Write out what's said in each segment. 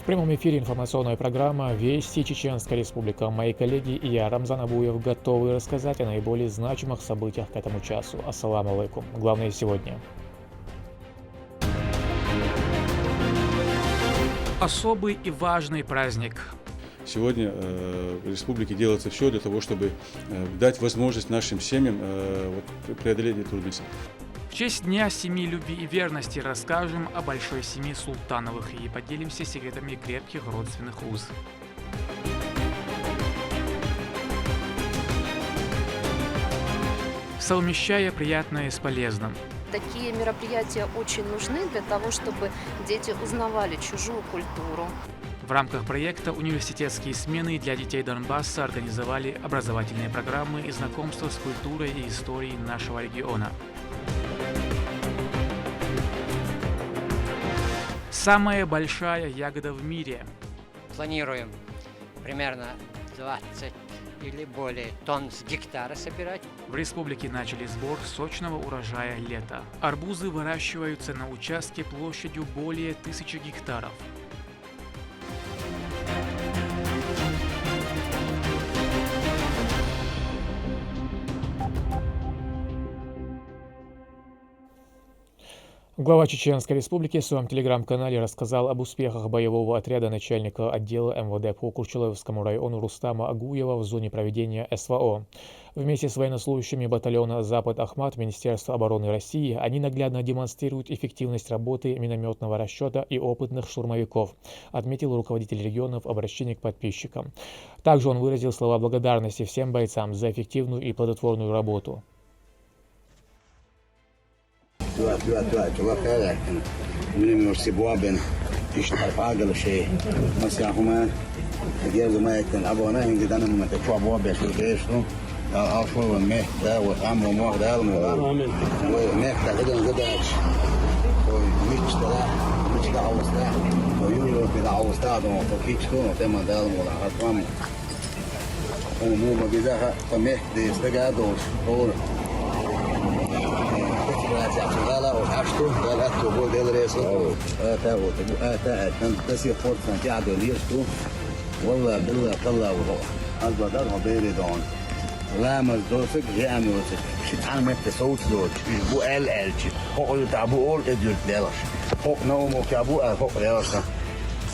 В прямом эфире информационная программа «Вести Чеченская Республика». Мои коллеги и я, Рамзан Абуев, готовы рассказать о наиболее значимых событиях к этому часу. Ассаламу алейкум. Главное сегодня. Особый и важный праздник. Сегодня в республике делается все для того, чтобы дать возможность нашим семьям преодолеть эти трудности. В честь Дня семьи, любви и верности расскажем о большой семье Султановых и поделимся секретами крепких родственных уз. Совмещая приятное с полезным. Такие мероприятия очень нужны для того, чтобы дети узнавали чужую культуру. В рамках проекта «Университетские смены» для детей Донбасса организовали образовательные программы и знакомство с культурой и историей нашего региона. Самая большая ягода в мире. Планируем примерно 20 или более тонн с гектара собирать. В республике начали сбор сочного урожая лета. Арбузы выращиваются на участке площадью более 1000 гектаров. Глава Чеченской Республики в своем телеграм-канале рассказал об успехах боевого отряда начальника отдела МВД по Курчулевскому району Рустама Агуева в зоне проведения СВО. Вместе с военнослужащими батальона «Запад Ахмат» Министерства обороны России они наглядно демонстрируют эффективность работы минометного расчета и опытных штурмовиков, отметил руководитель региона в обращении к подписчикам. Также он выразил слова благодарности всем бойцам за эффективную и плодотворную работу. من السبوابن تشتغل عقل شيء مساهما تجاوز ما يكن أبونا ينقد أنا من تشوف بواب يشوف أشوف مه ده وعمره ما ده ومه تقدر قدرش ومش ده عاوز ده ويقولوا كده عاوز ده وفكيش ده وتم ده ولا هتفهم ومو ما بيزها فمه ده استجاد وشهور شغاله وحشته قال اكتب هو ده رئيسه اتى كان تسي فورت كان قاعد ليشتو والله بالله طلع هذا ده بيردون لا مزدوسك جامي وسك شي تعمل تصوت دوت بو ال الش هو تعبو اول اديوت دلش هو نومو كابو فوق ياش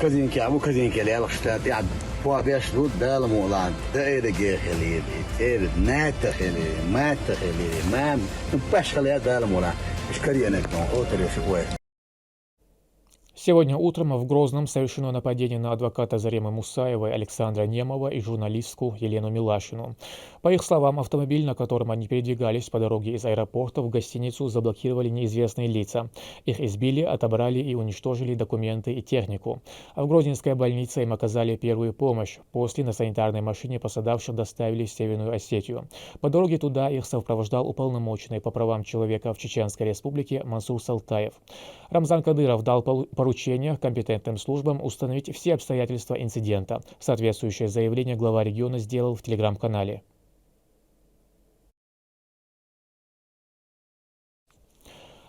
كازين كابو كازين كلالش قاعد فوق بيش دود دال مولان داير جيخلي تير ناتخلي ما تخلي ما باش خلي دال مولان مش كريانك نو اوتري شويه. Сегодня утром в Грозном совершено нападение на адвоката Заремы Мусаевой Александра Немова и журналистку Елену Милашину. По их словам, автомобиль, на котором они передвигались по дороге из аэропорта в гостиницу, заблокировали неизвестные лица. Их избили, отобрали и уничтожили документы и технику. А в Грозненской больнице им оказали первую помощь. После на санитарной машине пострадавших доставили в Северную Осетию. По дороге туда их сопровождал уполномоченный по правам человека в Чеченской Республике Мансур Салтаев. Рамзан Кадыров дал поручение компетентным службам установить все обстоятельства инцидента. Соответствующее заявление глава региона сделал в телеграм-канале.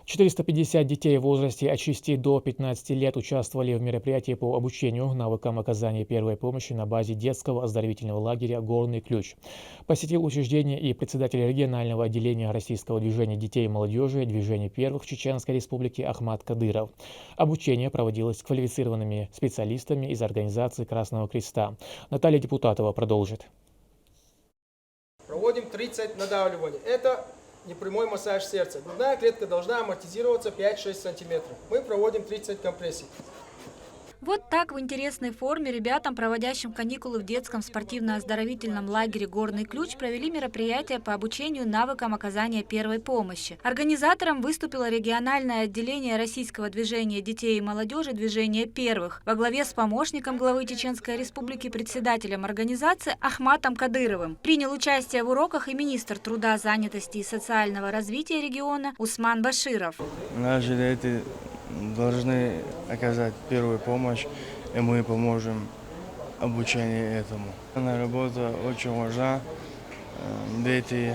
450 детей в возрасте от 6 до 15 лет участвовали в мероприятии по обучению навыкам оказания первой помощи на базе детского оздоровительного лагеря «Горный ключ». Посетил учреждение и председатель регионального отделения российского движения детей и молодежи «Движение первых» в Чеченской Республике Ахмат Кадыров. Обучение проводилось квалифицированными специалистами из организации Красного Креста. Наталья Депутатова продолжит. Проводим 30 надавливаний. Это непрямой массаж сердца. Грудная клетка должна амортизироваться 5-6 сантиметров. Мы проводим 30 компрессий. Вот так в интересной форме ребятам, проводящим каникулы в детском спортивно-оздоровительном лагере «Горный ключ», провели мероприятие по обучению навыкам оказания первой помощи. Организатором выступило региональное отделение российского движения детей и молодежи «Движение первых» во главе с помощником главы Чеченской Республики, председателем организации Ахматом Кадыровым. Принял участие в уроках и министр труда, занятости и социального развития региона Усман Баширов. Наши дети должны оказать первую помощь, и мы поможем обучению этому. Эта работа очень важна. Дети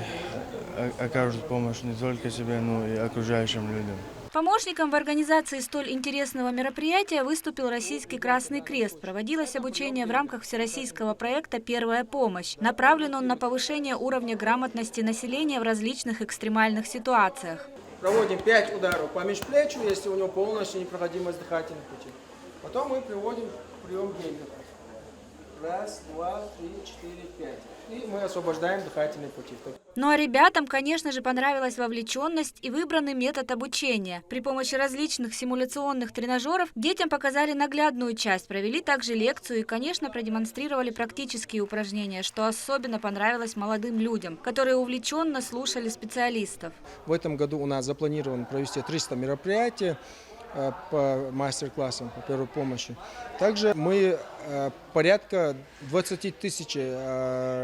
окажут помощь не только себе, но и окружающим людям. Помощником в организации столь интересного мероприятия выступил Российский Красный Крест. Проводилось обучение в рамках всероссийского проекта «Первая помощь». Направлен он на повышение уровня грамотности населения в различных экстремальных ситуациях. Проводим 5 ударов по межплечью, если у него полностью непроходимость дыхательных путей. Потом мы приводим прием Гейгера. Раз, два, три, четыре, пять. И мы освобождаем дыхательные пути. Ну а ребятам, конечно же, понравилась вовлеченность и выбранный метод обучения. При помощи различных симуляционных тренажеров детям показали наглядную часть, провели также лекцию и, конечно, продемонстрировали практические упражнения, что особенно понравилось молодым людям, которые увлеченно слушали специалистов. В этом году у нас запланировано провести 300 мероприятий по мастер-классам по первой помощи. Также мы порядка 20 тысяч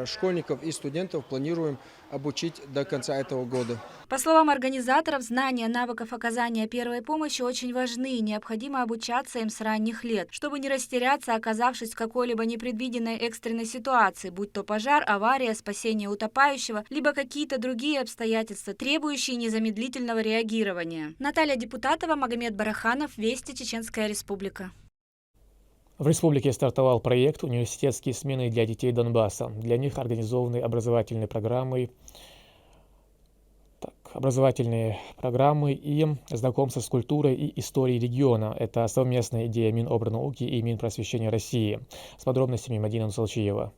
школьников и студентов планируем обучить до конца этого года. По словам организаторов, знания навыков оказания первой помощи очень важны и необходимо обучаться им с ранних лет, чтобы не растеряться, оказавшись в какой-либо непредвиденной экстренной ситуации, будь то пожар, авария, спасение утопающего, либо какие-то другие обстоятельства, требующие незамедлительного реагирования. Наталья Депутатова, Магомед Бараханов, Вести, Чеченская Республика. В республике стартовал проект «Университетские смены для детей Донбасса». Для них организованы образовательные программы и знакомство с культурой и историей региона. Это совместная идея Минобрнауки и Минпросвещения России. С подробностями Мадина Нусалчиева.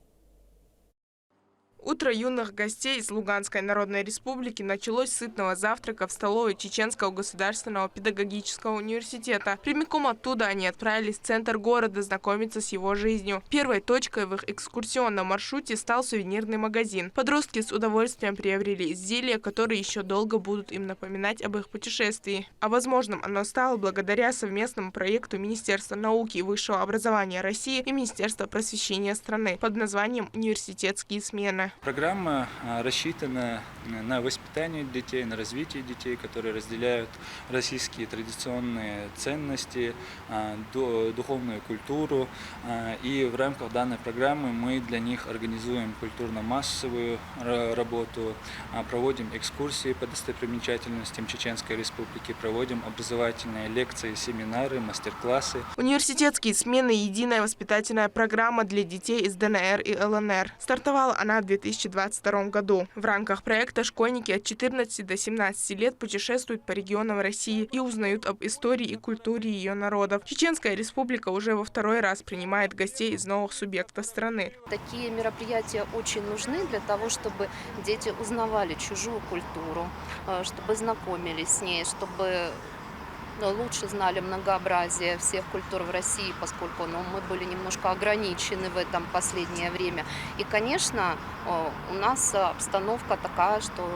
Утро юных гостей из Луганской Народной Республики началось с сытного завтрака в столовой Чеченского государственного педагогического университета. Прямиком оттуда они отправились в центр города знакомиться с его жизнью. Первой точкой в их экскурсионном маршруте стал сувенирный магазин. Подростки с удовольствием приобрели изделия, которые еще долго будут им напоминать об их путешествии. А возможным оно стало благодаря совместному проекту Министерства науки и высшего образования России и Министерства просвещения страны под названием «Университетские смены». Программа рассчитана на воспитание детей, на развитие детей, которые разделяют российские традиционные ценности, духовную культуру. И в рамках данной программы мы для них организуем культурно-массовую работу, проводим экскурсии по достопримечательностям Чеченской Республики, проводим образовательные лекции, семинары, мастер-классы. Университетские смены – единая воспитательная программа для детей из ДНР и ЛНР. Стартовала она в 2022 году. В рамках проекта школьники от 14 до 17 лет путешествуют по регионам России и узнают об истории и культуре ее народов. Чеченская Республика уже во второй раз принимает гостей из новых субъектов страны. Такие мероприятия очень нужны для того, чтобы дети узнавали чужую культуру, чтобы знакомились с ней, чтобы лучше знали многообразие всех культур в России, поскольку мы были немножко ограничены в этом последнее время. И, конечно, у нас обстановка такая, что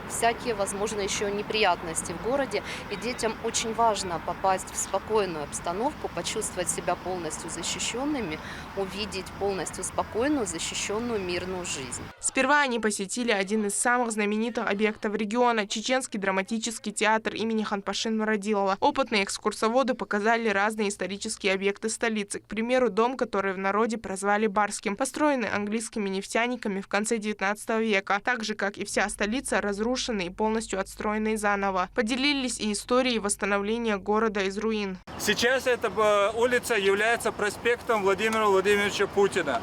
всякие, возможно, еще неприятности в городе. И детям очень важно попасть в спокойную обстановку, почувствовать себя полностью защищенными, увидеть полностью спокойную, защищенную, мирную жизнь. Сперва они посетили один из самых знаменитых объектов региона – Чеченский драматический театр имени Ханпашин Мурадилова. Опытные экскурсоводы показали разные исторические объекты столицы. К примеру, дом, который в народе прозвали Барским, построенный английскими нефтяниками в конце 19 века. Так же, как и вся столица, разрушенный и полностью отстроенный заново. Поделились и историей восстановления города из руин. Сейчас эта улица является проспектом Владимира Владимировича Путина.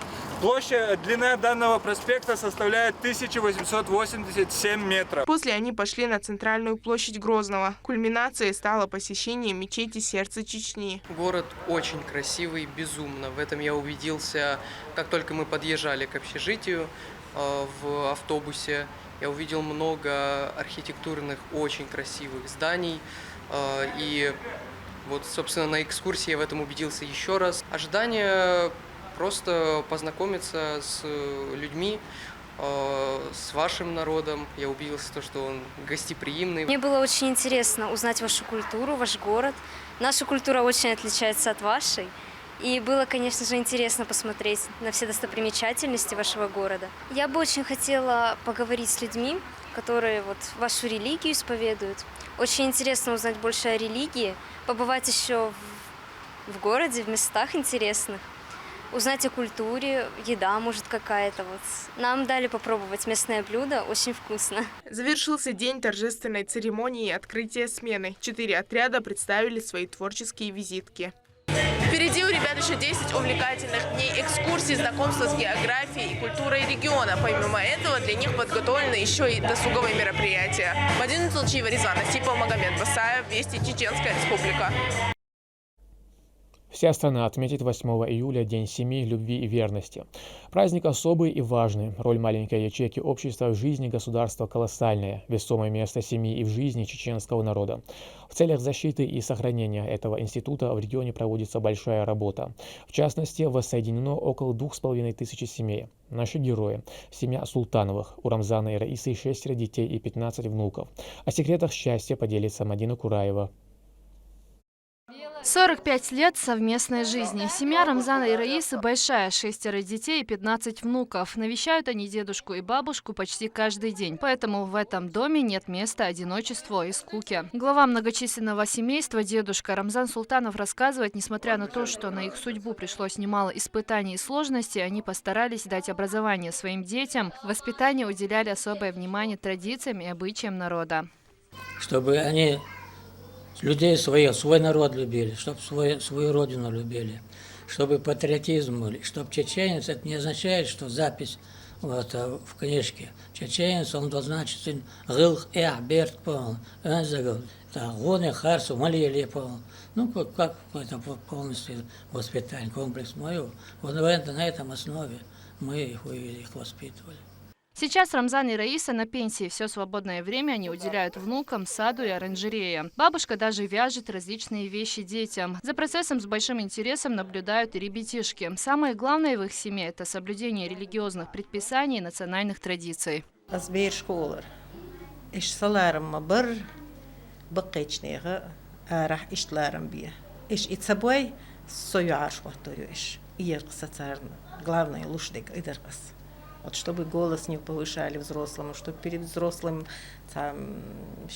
Длина данного проспекта составляет 1887 метров. После они пошли на центральную площадь Грозного. Кульминацией стало посещение мечети Сердца Чечни. Город очень красивый, безумно. В этом я убедился, как только мы подъезжали к общежитию в автобусе. Я увидел много архитектурных, очень красивых зданий. И вот, собственно, на экскурсии я в этом убедился еще раз. Ожидание просто познакомиться с людьми, с вашим народом. Я убедился, что он гостеприимный. Мне было очень интересно узнать вашу культуру, ваш город. Наша культура очень отличается от вашей. И было, конечно же, интересно посмотреть на все достопримечательности вашего города. Я бы очень хотела поговорить с людьми, которые вашу религию исповедуют. Очень интересно узнать больше о религии, побывать еще в городе, в местах интересных. узнать о культуре, еда, может, какая-то. Вот. Нам дали попробовать местное блюдо, очень вкусно. Завершился день торжественной церемонии открытия смены. 4 отряда представили свои творческие визитки. Впереди у ребят еще 10 увлекательных дней экскурсий, знакомства с географией и культурой региона. Помимо этого, для них подготовлены еще и досуговые мероприятия. Мадина Толчиева, Резван Осипов, Магомед Басаев, Вести, Чеченская Республика. Вся страна отметит 8 июля День семьи, любви и верности. Праздник особый и важный. Роль маленькой ячейки общества в жизни государства колоссальная. Весомое место семьи и в жизни чеченского народа. В целях защиты и сохранения этого института в регионе проводится большая работа. В частности, воссоединено около 2500 семей. Наши герои. Семья Султановых. У Рамзана и Раисы 6 детей и 15 внуков. О секретах счастья поделится Мадина Кураева. 45 лет совместной жизни. Семья Рамзана и Раисы большая, 6 детей и 15 внуков. Навещают они дедушку и бабушку почти каждый день. Поэтому в этом доме нет места одиночеству и скуке. Глава многочисленного семейства, дедушка Рамзан Султанов, рассказывает, несмотря на то, что на их судьбу пришлось немало испытаний и сложностей, они постарались дать образование своим детям. В воспитании уделяли особое внимание традициям и обычаям народа. Чтобы они людей свой народ любили, чтобы свою родину любили, чтобы патриотизм был, чтобы чеченец, это не означает, что запись вот, в книжке. Чеченец, он должен значить гылх берт пол, гоны харсу малили пол. Ну, как это полностью воспитание, комплекс мою. Вот на этом основе мы их воспитывали. Сейчас Рамзан и Раиса на пенсии. Все свободное время они уделяют внукам, саду и оранжерее. Бабушка даже вяжет различные вещи детям. За процессом с большим интересом наблюдают и ребятишки. Самое главное в их семье – это соблюдение религиозных предписаний и национальных традиций. Вот чтобы голос не повышали взрослому, чтобы перед взрослым там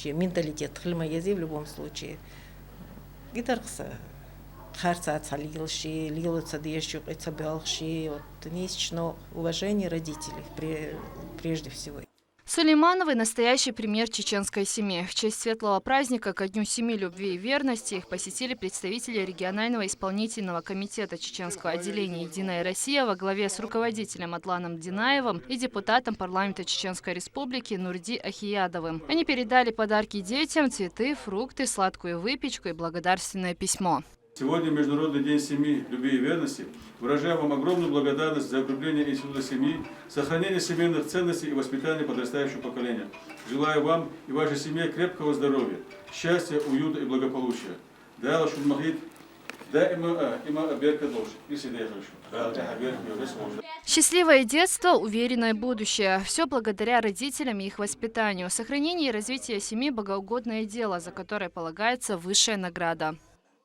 менталитет хльмаязи в любом случае. И даркса харца отсалилши, лилуца дещу, эцабялши, вот несчастно уважение родителей прежде всего. Сулеймановы – настоящий пример чеченской семьи. В честь светлого праздника ко Дню семьи, любви и верности их посетили представители регионального исполнительного комитета чеченского отделения «Единая Россия» во главе с руководителем Атланом Динаевым и депутатом парламента Чеченской Республики Нурди Ахиядовым. Они передали подарки детям, цветы, фрукты, сладкую выпечку и благодарственное письмо. Сегодня Международный день семьи, любви и верности. Выражаю вам огромную благодарность за укрепление института семьи, сохранение семейных ценностей и воспитание подрастающего поколения. Желаю вам и вашей семье крепкого здоровья, счастья, уюта и благополучия. Счастливое детство, уверенное будущее. Все благодаря родителям и их воспитанию. Сохранение и развитие семьи – богоугодное дело, за которое полагается высшая награда.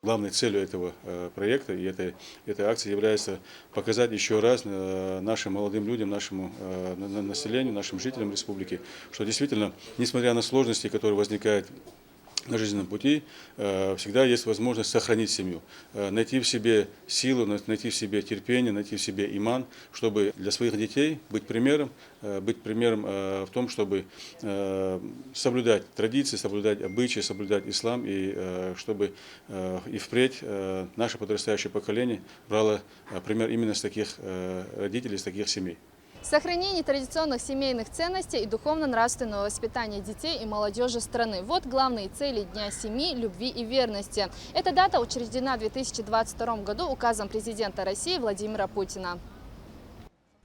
Главной целью этого проекта и этой акции является показать еще раз нашим молодым людям, нашему населению, нашим жителям республики, что действительно, несмотря на сложности, которые возникают на жизненном пути, всегда есть возможность сохранить семью, найти в себе силу, найти в себе терпение, найти в себе иман, чтобы для своих детей быть примером в том, чтобы соблюдать традиции, соблюдать обычаи, соблюдать ислам, и чтобы и впредь наше подрастающее поколение брало пример именно с таких родителей, с таких семей. Сохранение традиционных семейных ценностей и духовно-нравственного воспитания детей и молодежи страны. Вот главные цели Дня семьи, любви и верности. Эта дата учреждена в 2022 году указом президента России Владимира Путина.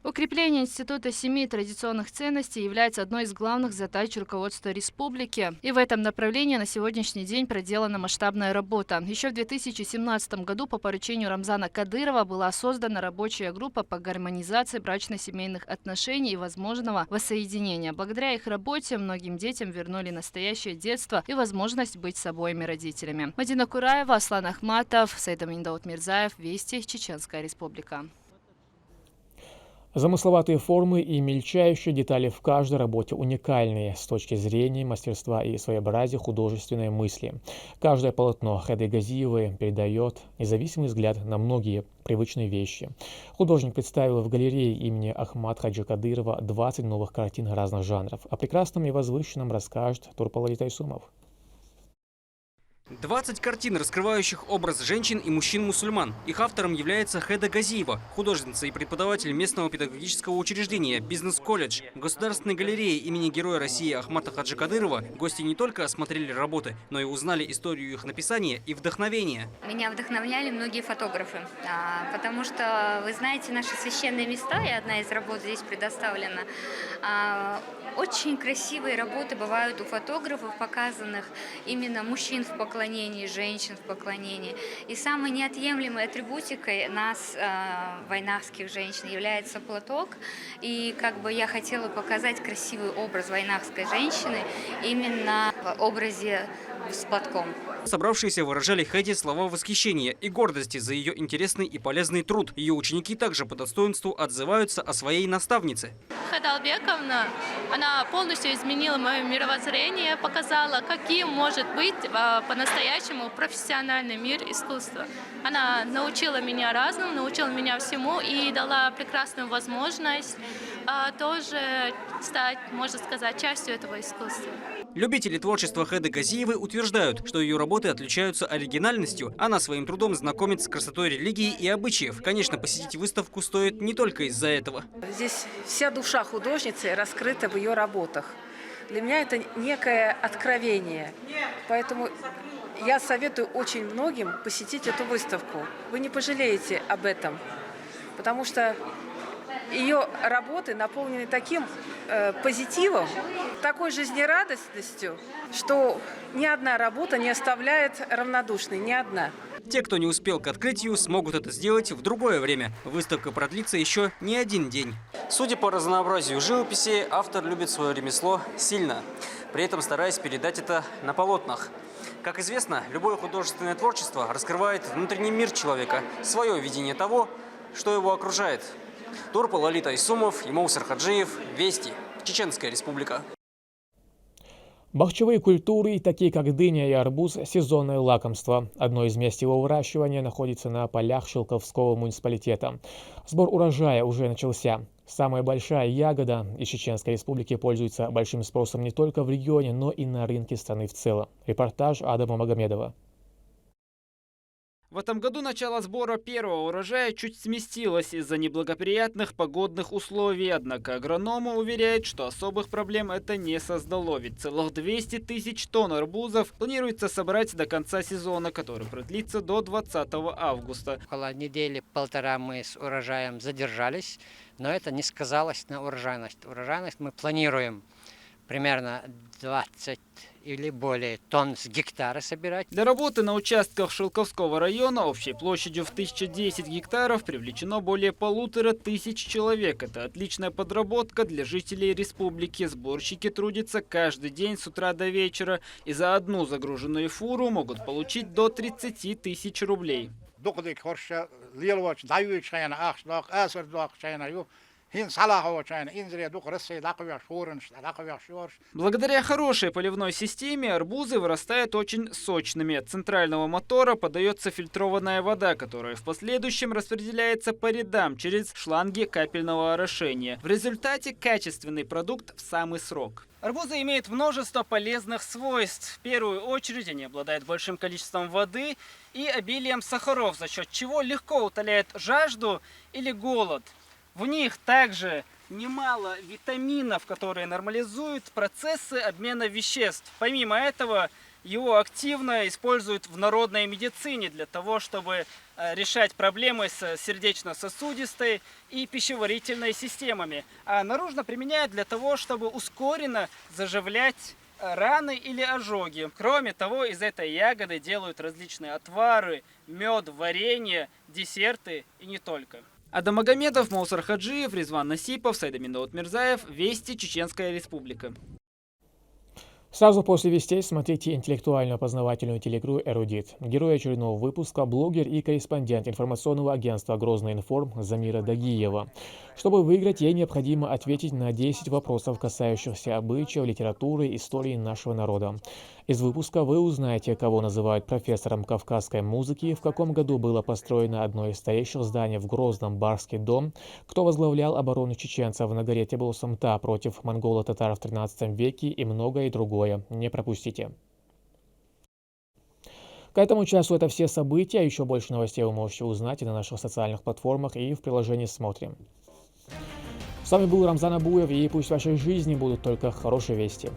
Укрепление Института семьи и традиционных ценностей является одной из главных задач руководства республики. И в этом направлении на сегодняшний день проделана масштабная работа. Еще в 2017 году по поручению Рамзана Кадырова была создана рабочая группа по гармонизации брачно-семейных отношений и возможного воссоединения. Благодаря их работе многим детям вернули настоящее детство и возможность быть с обоими родителями. Мадина Кураева, Аслан Ахматов, Сайдамин Даут Мирзаев, Вести, Чеченская Республика. Замысловатые формы и мельчайшие детали в каждой работе уникальные с точки зрения мастерства и своеобразия художественной мысли. Каждое полотно Хеды Газиевой передает независимый взгляд на многие привычные вещи. Художник представил в галерее имени Ахмата Хаджи Кадырова 20 новых картин разных жанров. О прекрасном и возвышенном расскажет Турпалали Тайсумов. 20 картин, раскрывающих образ женщин и мужчин-мусульман. Их автором является Хеда Газиева, художница и преподаватель местного педагогического учреждения «Бизнес-колледж». В Государственной галерее имени Героя России Ахмата Хаджи Кадырова гости не только осмотрели работы, но и узнали историю их написания и вдохновения. Меня вдохновляли многие фотографы, потому что, вы знаете, наши священные места, и одна из работ здесь предоставлена, очень красивые работы бывают у фотографов, показанных именно мужчин в поклонении, женщин в поклонении. И самой неотъемлемой атрибутикой нас, вайнахских женщин, является платок. И я хотела показать красивый образ вайнахской женщины именно в образе с платком. Собравшиеся выражали Хеде слова восхищения и гордости за ее интересный и полезный труд. Ее ученики также по достоинству отзываются о своей наставнице. Хеда Албековна, она полностью изменила мое мировоззрение, показала, каким может быть по-настоящему профессиональный мир искусства. Она научила меня разному, научила меня всему и дала прекрасную возможность тоже стать, можно сказать, частью этого искусства. Любители творчества Хеды Газиевой утверждают, что ее работы отличаются оригинальностью. Она своим трудом знакомит с красотой религии и обычаев. Конечно, посетить выставку стоит не только из-за этого. Здесь вся душа художницы раскрыта в ее работах. Для меня это некое откровение. Поэтому я советую очень многим посетить эту выставку. Вы не пожалеете об этом, потому что ее работы наполнены таким позитивом, такой жизнерадостностью, что ни одна работа не оставляет равнодушной, ни одна. Те, кто не успел к открытию, смогут это сделать в другое время. Выставка продлится еще не один день. Судя по разнообразию живописи, автор любит свое ремесло сильно, при этом стараясь передать это на полотнах. Как известно, любое художественное творчество раскрывает внутренний мир человека, свое видение того, что его окружает. Турпалали Тайсумов, Имоусар Хаджиев, Вести, Чеченская Республика. Бахчевые культуры, такие как дыня и арбуз, сезонное лакомство. Одно из мест его выращивания находится на полях Шелковского муниципалитета. Сбор урожая уже начался. Самая большая ягода из Чеченской Республики пользуется большим спросом не только в регионе, но и на рынке страны в целом. Репортаж Адама Магомедова. В этом году начало сбора первого урожая чуть сместилось из-за неблагоприятных погодных условий, однако агрономы уверяют, что особых проблем это не создало, ведь целых 200 тысяч тонн арбузов планируется собрать до конца сезона, который продлится до 20 августа. Около недели-полтора мы с урожаем задержались, но это не сказалось на урожайность. Урожайность мы планируем примерно 20 или более тонн с гектара собирать. Для работы на участках Шелковского района общей площадью в 1010 гектаров привлечено более 1500 человек. Это отличная подработка для жителей республики. Сборщики трудятся каждый день с утра до вечера и за одну загруженную фуру могут получить до 30 тысяч рублей. Благодаря хорошей поливной системе арбузы вырастают очень сочными. От центрального мотора подается фильтрованная вода, которая в последующем распределяется по рядам через шланги капельного орошения. В результате качественный продукт в самый срок. Арбузы имеют множество полезных свойств. В первую очередь они обладают большим количеством воды и обилием сахаров, за счет чего легко утоляют жажду или голод. В них также немало витаминов, которые нормализуют процессы обмена веществ. Помимо этого, его активно используют в народной медицине для того, чтобы решать проблемы с сердечно-сосудистой и пищеварительной системами. А наружно применяют для того, чтобы ускоренно заживлять раны или ожоги. Кроме того, из этой ягоды делают различные отвары, мед, варенье, десерты и не только. Адам Магомедов, Моусар Хаджиев, Резван Насипов, Сайдамин Даутмирзаев, Вести, Чеченская Республика. Сразу после вестей смотрите интеллектуально-познавательную телеигру «Эрудит». Герой очередного выпуска – блогер и корреспондент информационного агентства «Грозный информ» Замира Дагиева. Чтобы выиграть, ей необходимо ответить на 10 вопросов, касающихся обычаев, литературы, истории нашего народа. Из выпуска вы узнаете, кого называют профессором кавказской музыки, в каком году было построено одно из старейших зданий в Грозном Барский дом, кто возглавлял оборону чеченцев на горе Тебл-Сумта против монголо-татар в 13 веке и многое другое. Не пропустите. К этому часу это все события. Еще больше новостей вы можете узнать и на наших социальных платформах, и в приложении «Смотрим». С вами был Рамзан Абуев, и пусть в вашей жизни будут только хорошие вести.